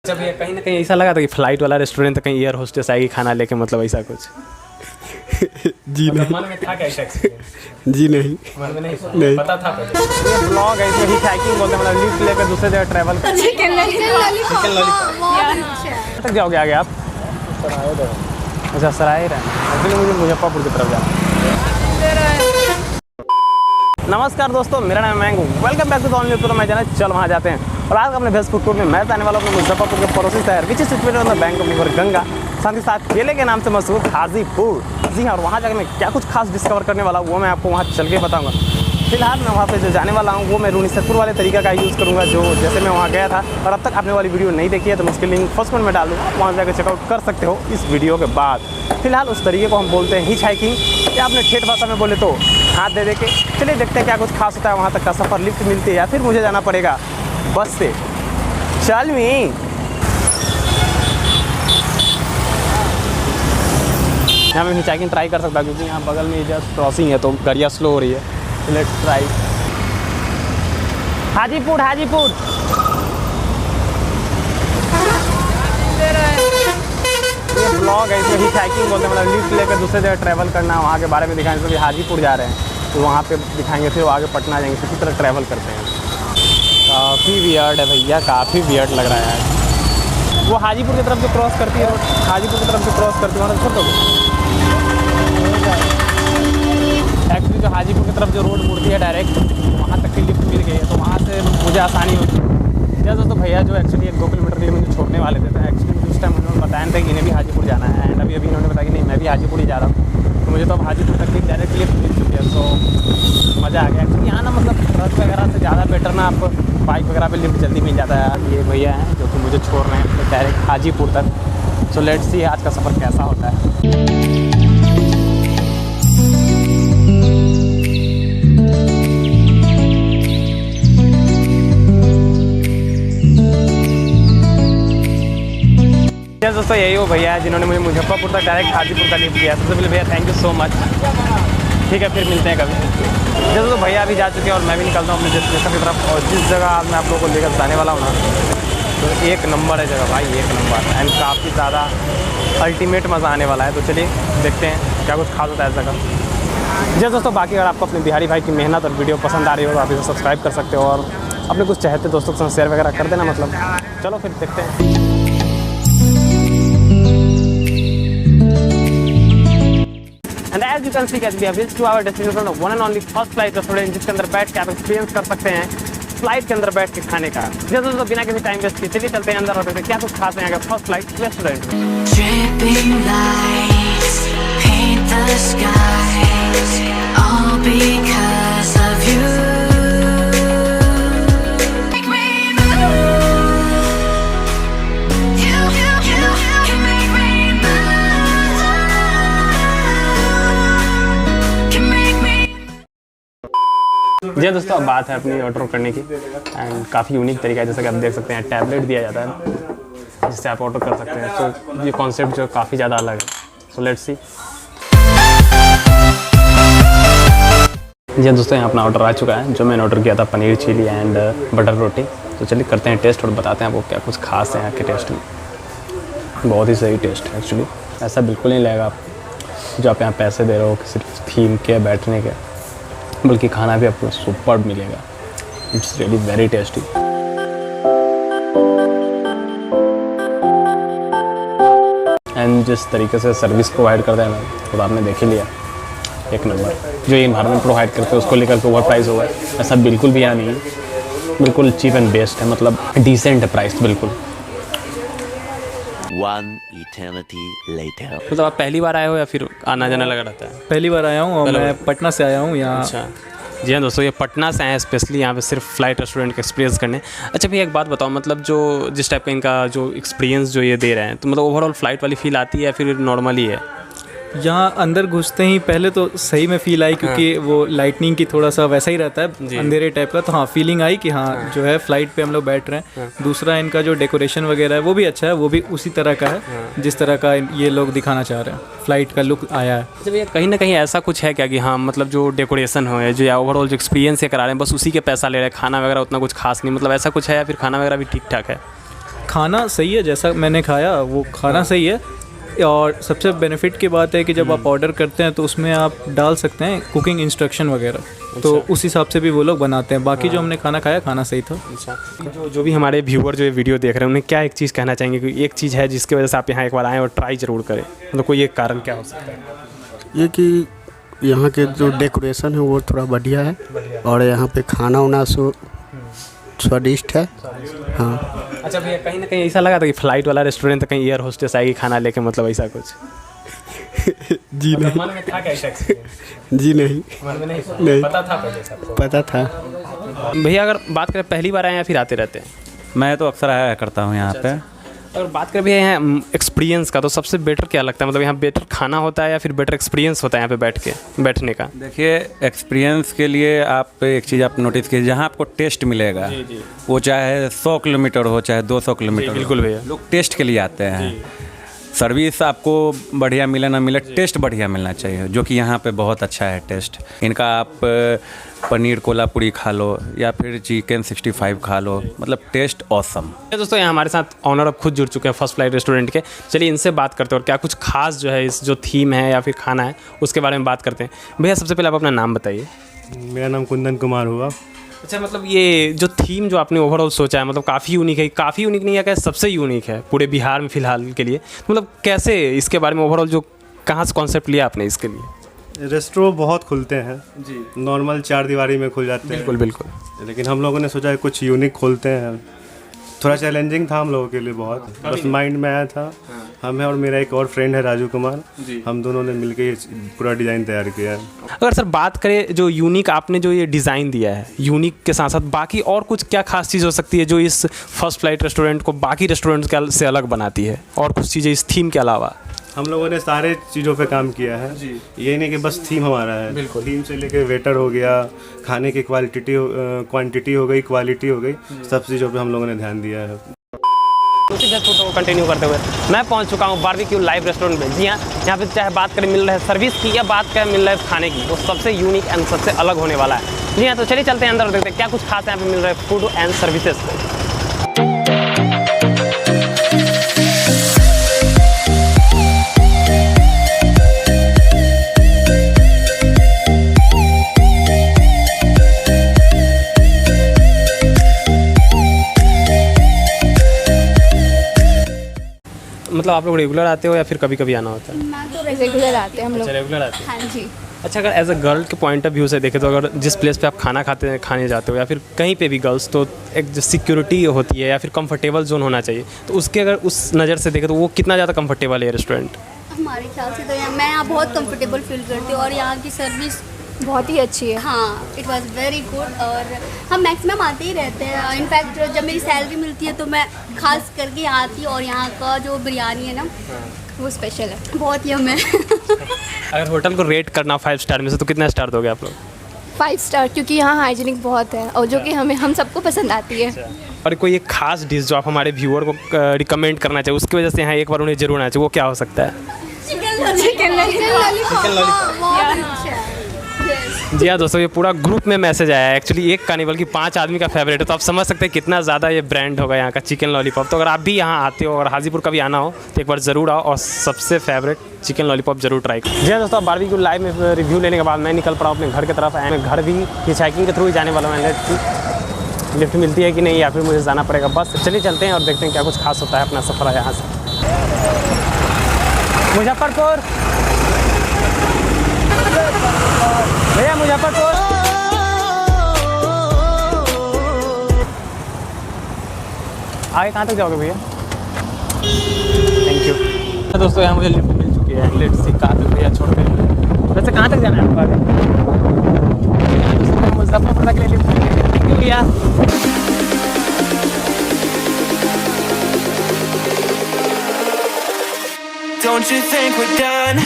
जब ये कहीं ना कहीं ऐसा लगा था कि फ्लाइट वाला रेस्टोरेंट तो कहीं एयर होस्टेस आएगी खाना लेके, मतलब ऐसा कुछ जी नहीं। मन में था क्या ऐसा एक्सपीरियंस? जी नहीं, मन में नहीं पता था पहले। ये ब्लॉग है, इसमें हिच हाइकिंग बोलते हैं, मतलब लिफ्ट लेकर दूसरे जगह ट्रैवल कर। चिकन लॉलीपॉप तक जाओगे आगे आप? अच्छा सराय रहे हैं, एक्चुअली मुझे मुजफ्फरपुर की तरफ जाना। नमस्कार दोस्तों, मेरा नाम है mango. Welcome back to the only YouTube channel चल वहाँ जाते हैं। और आज अपने भेज फूड टूर में मैं जाने वाला हूँ मुजफ्फरपुर के पड़ोसी शहर which is situated on the bank of river Ganga, साथ ही साथ केले के नाम से मशहूर हाजीपुर। जी हाँ, और वहाँ जाकर मैं क्या कुछ खास डिस्कवर करने वाला हूँ वो मैं आपको वहाँ चल के बताऊँगा। फिलहाल मैं वहाँ पे जो जाने वाला हूँ वो मैं रूनीसरपुर वाले तरीका का यूज़ करूँगा, जो जैसे मैं वहाँ गया था। और अब तक आपने वाली वीडियो नहीं देखी है तो मैं उसकी लिंक फर्स्ट कमेंट में डाल दूँगा, वहाँ जाकर चेकआउट कर सकते हो इस वीडियो के बाद। फिलहाल उस तरीके को हम बोलते हैं हिच हाइकिंग, या अपने ठेठ भाषा में बोले तो हाथ दे दे के। चलिए देखते हैं क्या कुछ खास होता है वहाँ तक का सफ़र। लिफ्ट मिलती है या फिर मुझे जाना पड़ेगा बस से। चल मी यहाँ मैं हिच हाइकिंग ट्राई कर सकता, क्योंकि यहाँ बगल में जस्ट क्रॉसिंग है तो गाड़ियाँ स्लो हो रही है। Let's try. हाजीपुर हाजीपुर ये ब्लॉग है, इसमें हिच हाइकिंग बोलते हैं, मतलब लिफ्ट लेकर दूसरे जगह ट्रैवल करना, वहाँ के बारे में दिखाएंगे। तो हाजीपुर जा रहे हैं तो वहाँ पे दिखाएंगे, फिर वो आगे पटना जाएंगे, इसी तरह ट्रैवल करते हैं। काफ़ी वियर्ड है भैया, काफ़ी वियर्ड लग रहा है यार। वो हाजीपुर की तरफ जो क्रॉस करती है, हाजीपुर की तरफ जो क्रॉस करती है वहाँ छोड़ दो। एक्चुअली जो हाजीपुर की तरफ जो रोड मुड़ती है डायरेक्ट, वहाँ तक की लिफ्ट मिल गई है, तो वहाँ से मुझे आसानी होती है। जैसे दोस्तों भैया जो एक्चुअली 1-2 किलोमीटर के लिए मुझे छोड़ने वाले थे, तो एक्चुअली मुझे उस टाइम उन्होंने बताया था कि इन्हें भी हाजीपुर जाना है। एंड अभी इन्होंने बताया कि नहीं मैं भी हाजीपुर ही जा रहा हूँ, तो मुझे तो अब हाजीपुर तक की डायरेक्ट लिफ्ट मिल चुकी है। तो मज़ा आ गया। एक्चुअली यहाँ ना मतलब ट्रक वगैरह से ज़्यादा बेटर ना, आप बाइक वगैरह पे लिफ्ट जल्दी मिल जाता है। ये भैया हैं जो कि मुझे छोड़ रहे हैं डायरेक्ट हाजीपुर तक। सो लेट्स सी आज का सफ़र कैसा होता है। दोस्तों यही वो भैया है जिन्होंने मुझे मुजफ्फरपुर तक डायरेक्ट हाजीपुर का लिफ्ट दिया। सबसे पहले भैया थैंक यू सो मच। ठीक है, फिर मिलते हैं कभी। जैसे तो भैया अभी जा चुके हैं और मैं भी निकलता हूँ अपने डेस्टिनेशन की तरफ। और जिस जगह आज मैं आप लोगों को लेकर जाने वाला हूँ ना, तो एक नंबर है जगह भाई, एक नंबर। एंड काफ़ी ज़्यादा अल्टीमेट मज़ा आने वाला है। तो चलिए देखते हैं क्या कुछ खास होता है इस जगह। जैसे दोस्तों बाकी अगर आपको अपने बिहारी भाई की मेहनत और वीडियो पसंद आ रही हो तो आप इसे सब्सक्राइब कर सकते हो, और अपने कुछ चाहते दोस्तों के साथ शेयर वगैरह कर देना। मतलब चलो फिर देखते हैं। And as you can see guys, we have reached to our destination, the one and only first flight restaurant, जिसके अंदर बैठ के आप एक्सपीरियंस कर सकते हैं फ्लाइट के अंदर बैठ के खाने का। जैसे तो बिना किसी टाइम वेस्ट किए चलिए चलते हैं अंदर और देखते हैं क्या कुछ खाते हैं यहाँ फर्स्ट फ्लाइट रेस्टोरेंट में। Dripping lights paint the skies, all because of you. Make me move. You can make me move. Can make me. जी दोस्तों, अब बात है अपनी ऑर्डर करने की। एंड काफ़ी यूनिक तरीका है, जैसा कि आप देख सकते हैं टैबलेट दिया जाता है जिससे आप ऑर्डर कर सकते हैं। तो ये कॉन्सेप्ट जो काफ़ी ज़्यादा अलग है। So let's see. जी दोस्तों, यहाँ अपना ऑर्डर आ चुका है। जो मैंने ऑर्डर किया था पनीर चिली एंड बटर रोटी। तो चलिए करते हैं टेस्ट और बताते हैं आपको क्या कुछ खास है यहाँ के टेस्ट में। बहुत ही सही टेस्ट है एक्चुअली, ऐसा बिल्कुल नहीं लगेगा आप जो आप यहाँ पैसे दे रहे हो सिर्फ थीम के बैठने के, बल्कि खाना भी आपको सुपर्ब मिलेगा। It's really very tasty. And जिस तरीके से सर्विस प्रोवाइड करते हैं ना, तो आपने देख ही लिया, एक नंबर। जो ये एनवायरनमेंट प्रोवाइड करते हैं उसको लेकर के ओवर प्राइस होगा ऐसा बिल्कुल भी यहाँ नहीं है। बिल्कुल चीप एंड बेस्ट है, मतलब डिसेंट है प्राइस बिल्कुल। One eternity later. मतलब आप पहली बार आए हो या फिर आना जाना लगा रहता है? पहली बार आया हूँ और मैं पटना से आया हूँ यहाँ। अच्छा जी हाँ दोस्तों, ये पटना से आए हैं स्पेशली यहाँ पे सिर्फ फ्लाइट रेस्टोरेंट का एक्सपीरियंस करने। अच्छा भैया एक बात बताओ, मतलब जो जिस टाइप का इनका जो एक्सपीरियंस जो ये दे रहे हैं, तो मतलब ओवरऑल फ्लाइट वाली फील आती है या फिर नॉर्मली है? यहाँ अंदर घुसते ही पहले तो सही में फील आई, क्योंकि वो लाइटनिंग की थोड़ा सा वैसा ही रहता है अंधेरे टाइप का। तो हाँ फीलिंग आई कि हाँ जो है फ्लाइट पे हम लोग बैठ रहे हैं। दूसरा इनका जो डेकोरेशन वगैरह है वो भी अच्छा है, वो भी उसी तरह का है जिस तरह का ये लोग दिखाना चाह रहे हैं, फ्लाइट का लुक आया है। अच्छा भैया कहीं ना कहीं ऐसा कुछ है क्या कि हाँ मतलब जो डेकोरेशन हो जो या ओवरऑल जो एक्सपीरियंस ये करा रहे हैं बस उसी के पैसा ले रहे हैं, खाना वगैरह उतना कुछ खास नहीं, मतलब ऐसा कुछ है या फिर खाना वगैरह भी ठीक ठाक है? खाना सही है, जैसा मैंने खाया वो खाना सही है। और सबसे बेनिफिट की बात है कि जब आप ऑर्डर करते हैं तो उसमें आप डाल सकते हैं कुकिंग इंस्ट्रक्शन वगैरह, तो उस हिसाब से भी वो लोग बनाते हैं। बाकी जो हमने खाना खाया, खाना सही था। अच्छा, जो भी हमारे व्यूअर जो ये वीडियो देख रहे हैं उन्हें क्या एक चीज़ कहना चाहेंगे कि एक चीज़ है जिसकी वजह से आप यहाँ एक बार आएँ और ट्राई ज़रूर करें, मतलब कोई एक कारण क्या हो सकता है? ये कि यहाँ के जो डेकोरेशन है वो थोड़ा बढ़िया है, और यहाँ पे खाना वाना स्वादिष्ट है। हाँ। अच्छा भैया, कहीं ना कहीं ऐसा लगा था कि फ्लाइट वाला रेस्टोरेंट, कहीं एयर होस्टेस आएगी खाना लेके, मतलब ऐसा कुछ? जी नहीं। मन में था क्या ऐसा एक्सपीरियंस? जी नहीं। मन में नहीं पता था पहले सबको? पता था। भैया अगर बात करें पहली बार आए या फिर आते रहते हैं? मैं तो अक्सर आया करता हूँ यहाँ पे। अगर बात करें भैया यहाँ एक्सपीरियंस का, तो सबसे बेटर क्या लगता है, मतलब यहाँ बेटर खाना होता है या फिर बेटर एक्सपीरियंस होता है यहाँ पे बैठने का? देखिए, एक्सपीरियंस के लिए आप एक चीज़ आप नोटिस कीजिए, जहाँ आपको टेस्ट मिलेगा वो चाहे 100 किलोमीटर हो चाहे 200 किलोमीटर, बिल्कुल भैया, लोग टेस्ट के लिए आते हैं। सर्विस आपको बढ़िया मिले ना मिले, टेस्ट बढ़िया मिलना चाहिए, जो कि यहाँ पे बहुत अच्छा है टेस्ट इनका। आप पनीर कोल्हापुरी खा लो या फिर चिकन 65 खा लो, मतलब टेस्ट ऑसम। दोस्तों यहाँ हमारे साथ ऑनर अब खुद जुड़ चुके हैं फर्स्ट फ्लाइट रेस्टोरेंट के। चलिए इनसे बात करते हैं और क्या कुछ खास जो है इस जो थीम है या फिर खाना है उसके बारे में बात करते हैं। भैया सबसे पहले आप अपना नाम बताइए। मेरा नाम कुंदन कुमार हुआ। अच्छा, मतलब ये जो थीम जो आपने ओवरऑल सोचा है, मतलब काफ़ी यूनिक है, काफ़ी यूनिक नहीं है क्या, सबसे यूनिक है पूरे बिहार में फ़िलहाल के लिए, मतलब कैसे इसके बारे में ओवरऑल जो कहाँ से कॉन्सेप्ट लिया आपने इसके लिए? रेस्टोरेंट बहुत खुलते हैं जी, नॉर्मल 4 दीवारी में खुल जाते हैं। बिल्कुल बिल्कुल। लेकिन हम लोगों ने सोचा कुछ यूनिक खोलते हैं। थोड़ा चैलेंजिंग था हम लोगों के लिए, बहुत बस माइंड में आया था। हम हैं और मेरा एक और फ्रेंड है राजू कुमार, हम दोनों ने मिलकर ये पूरा डिज़ाइन तैयार किया है। अगर सर बात करें जो यूनिक आपने जो ये डिज़ाइन दिया है, यूनिक के साथ साथ बाकी और कुछ क्या खास चीज़ हो सकती है जो इस फर्स्ट फ्लाइट रेस्टोरेंट को बाकी रेस्टोरेंट से अलग बनाती है, और कुछ चीज़ें इस थीम के अलावा? हम लोगों ने सारे चीज़ों पे काम किया है। ये नहीं कि बस थीम हमारा है, थीम से लेके वेटर हो गया, खाने की क्वांटिटी हो गई, क्वालिटी हो गई, सब चीज़ों पे हम लोगों ने ध्यान दिया है। उसी फोटो को कंटिन्यू करते हुए मैं पहुंच चुका हूं बारबेक्यू लाइव रेस्टोरेंट में। जी हाँ, यहाँ पे चाहे बात करें मिल रहा है सर्विस की या बात करें मिल रहा है खाने की, वो सबसे यूनिक एंड सबसे अलग होने वाला है। जी हाँ, तो चलिए चलते हैं अंदर और देखते हैं क्या कुछ खास यहाँ पे मिल रहा है फूड एंड सर्विसेज। मतलब आप लोग रेगुलर आते हो या फिर कभी कभी आना होता है? मैं तो रेगुलर आते हैं हम लोग। रेगुलर आते हैं। हाँ जी। अच्छा, अगर एज अ गर्ल के पॉइंट ऑफ व्यू से देखें तो अगर जिस प्लेस पे आप खाने जाते हो या फिर कहीं पे भी गर्ल्स, तो एक जो सिक्योरिटी होती है या फिर कंफर्टेबल जोन होना चाहिए, तो उसके अगर उस नज़र से देखें तो वो कितना ज़्यादा कंफर्टेबल है रेस्टोरेंट? हमारे ख्याल से तो मैं यहाँ बहुत कंफर्टेबल फील करती हूँ और यहाँ की सर्विस बहुत ही अच्छी है। हाँ, इट वॉज़ वेरी गुड। और हम मैक्सिमम आते ही रहते हैं। इनफैक्ट जब मेरी सैलरी मिलती है तो मैं खास करके यहाँ आती हूँ, और यहाँ का जो बिरयानी है ना वो स्पेशल है, बहुत यम है। अगर होटल को रेट करना 5 स्टार में से तो कितना स्टार दोगे आप लोग? 5 स्टार, क्योंकि यहाँ हाइजीनिक बहुत है और जो कि हम सबको पसंद आती है। और कोई एक खास डिश जो आप हमारे व्यूअर को रिकमेंड करना चाहिए, उसकी वजह से यहाँ एक बार उन्हें जरूर आना चाहिए, वो क्या हो सकता है? Chicken lollipop. जी हाँ दोस्तों, ये पूरा ग्रुप में मैसेज आया है। एक्चुअली एक का नहीं बल्कि 5 आदमी का फेवरेट है, तो आप समझ सकते हैं कितना ज़्यादा ये ब्रांड होगा यहाँ का चिकन लॉलीपॉप। तो अगर आप भी यहाँ आते हो और हाजीपुर कभी आना हो तो एक बार ज़रूर आओ और सबसे फेवरेट चिकन लॉलीपॉप जरूर ट्राई करो। जी हाँ दोस्तों, बारबेक्यू लाइव में रिव्यू लेने के बाद मैं निकल पड़ा अपने घर की तरफ। मैं घर भी हिचहाइकिंग के थ्रू ही जाने वाला हूँ। लिफ्ट मिलती है कि नहीं या फिर मुझे जाना पड़ेगा बस। चलिए चलते हैं और देखते हैं क्या कुछ खास होता है अपना सफ़र है यहाँ से। मुजफ्फरपुर भैया, मुजफ्फरपुर। आगे कहाँ तक जाओगे भैया? Thank you. दोस्तों यहाँ मुझे लिफ्ट मिल चुकी है। लेट्स सी कहाँ तक भैया छोड़ते हैं। वैसे कहाँ तक जाना है आपको आगे? मुजफ्फरपुर तक ले लिफ्ट मिल गई। थैंक यू भैया। Don't you think we're done?